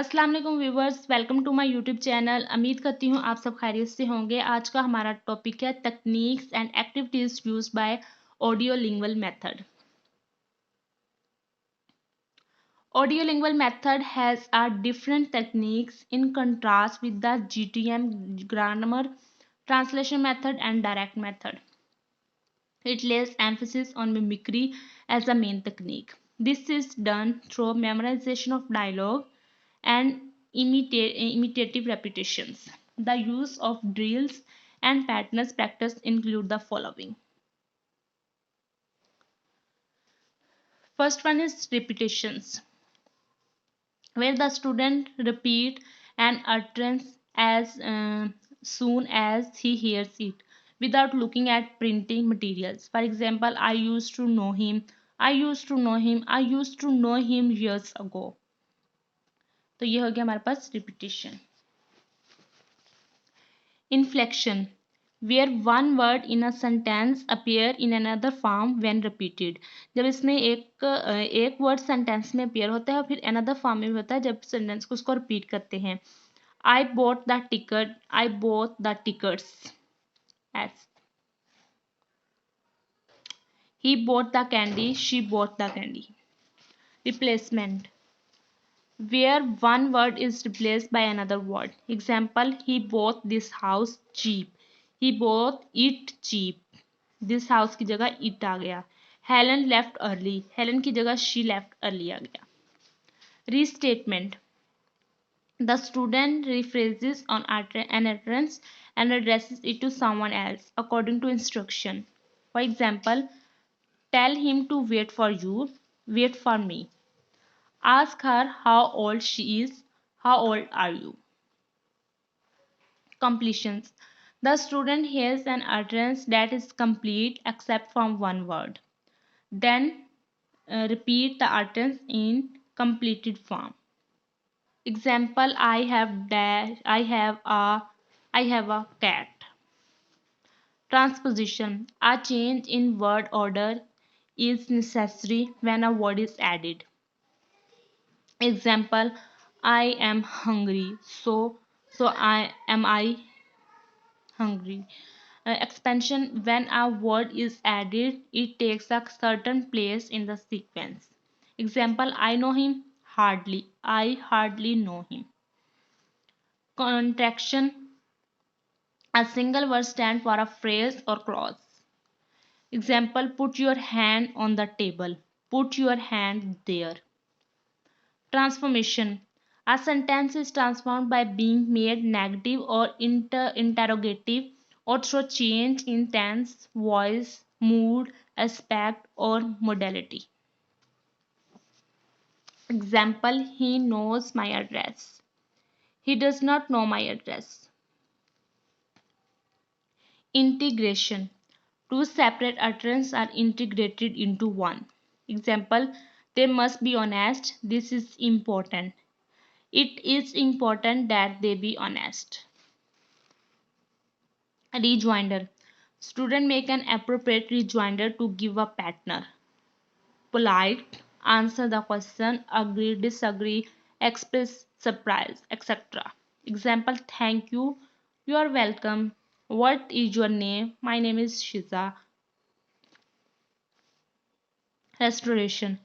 अस्सलाम वालेकुम viewers, welcome to my YouTube channel. उम्मीद करती हूँ आप सब खैरियत से होंगे। आज का हमारा टॉपिक है techniques and activities use by audio lingual method. Audio lingual method has a different techniques in contrast with the GTM grammar translation method and direct method. It lays emphasis on mimicry as a main technique. This is done through memorization of dialogue and imitative repetitions. The use of drills and patterns practice include the following. First one is repetitions, where the student repeat an utterance as soon as he hears it without looking at printing materials. For example, I used to know him, I used to know him, I used to know him years ago. तो ये हो गया हमारे पास repetition. Inflection, where one word in a sentence appear in another form when repeated. जब इसमें एक word sentence में appear होता है और फिर another form में भी होता है जब सेंटेंस को उसको रिपीट करते हैं. I bought the ticket, I bought the tickets. As he bought the candy, she bought the candy. Replacement, where one word is replaced by another word. Example, he bought this house cheap, he bought it cheap. This house की जगह it आ गया. Helen left early, Helen की जगह she left early आ गया. Restatement, the student rephrases on an utterance and addresses it to someone else according to instruction. For example, tell him to wait for you, wait for me. Ask her how old she is, how old are you? Completions, the student hears an utterance that is complete except from one word. Then repeat the utterance in completed form. Example, I have dash, I have a cat. Transposition, a change in word order is necessary when a word is added. Example, I am hungry, so I hungry. Expansion, when a word is added, it takes a certain place in the sequence. Example, I know him hardly, I hardly know him. Contraction, a single word stands for a phrase or clause. Example, put your hand on the table, put your hand there. Transformation, a sentence is transformed by being made negative or interrogative or through change in tense, voice, mood, aspect, or modality. Example, he knows my address, he does not know my address. Integration, two separate utterances are integrated into one. Example, they must be honest, this is important. It is important that they be honest. Rejoinder, student make an appropriate rejoinder to give a partner. Polite, answer the question, agree, disagree, express surprise, etc. Example, thank you, you are welcome. What is your name? My name is Shiza. Restoration,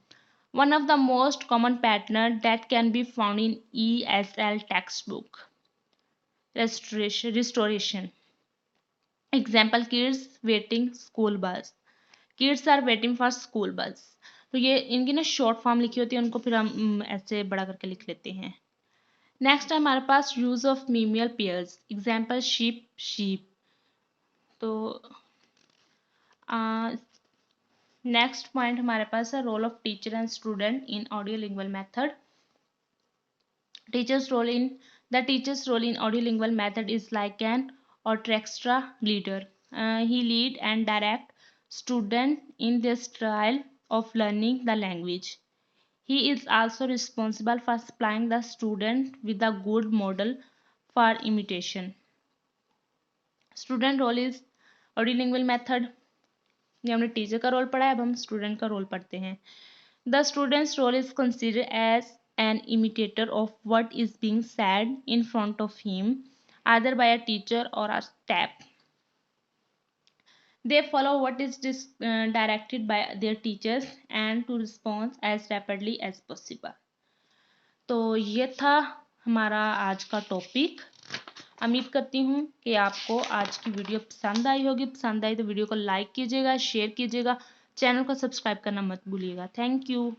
one of the most common patterns that can be found in ESL textbook. Restoration. Example, kids waiting school bus. Kids are waiting for school bus. तो ये इनकी ना short form लिखी होती है, उनको फिर हम ऐसे बड़ा करके लिख लेते हैं. नेक्स्ट है हमारे पास use of minimal pairs. Example, sheep sheep. तो नेक्स्ट पॉइंट हमारे पास है role of teacher and student in audio lingual method. Teacher's role in the teacher's role in audiolingual method is like an orchestra leader. He lead and direct student in their style of learning the language. He is also responsible for supplying the student with a good model for imitation. Student role is audiolingual method. ये हमने teacher का role पढ़ा है, अब हम student का role पढ़ते हैं. The student's role is considered as an imitator of what is being said in front of him, either by a teacher or a staff. They follow what is directed by their teachers and to respond as rapidly as possible. तो ये था हमारा आज का topic. उम्मीद करती हूँ कि आपको आज की वीडियो पसंद आई होगी। पसंद आई तो वीडियो को लाइक कीजिएगा, शेयर कीजिएगा, चैनल को सब्सक्राइब करना मत भूलिएगा। Thank you.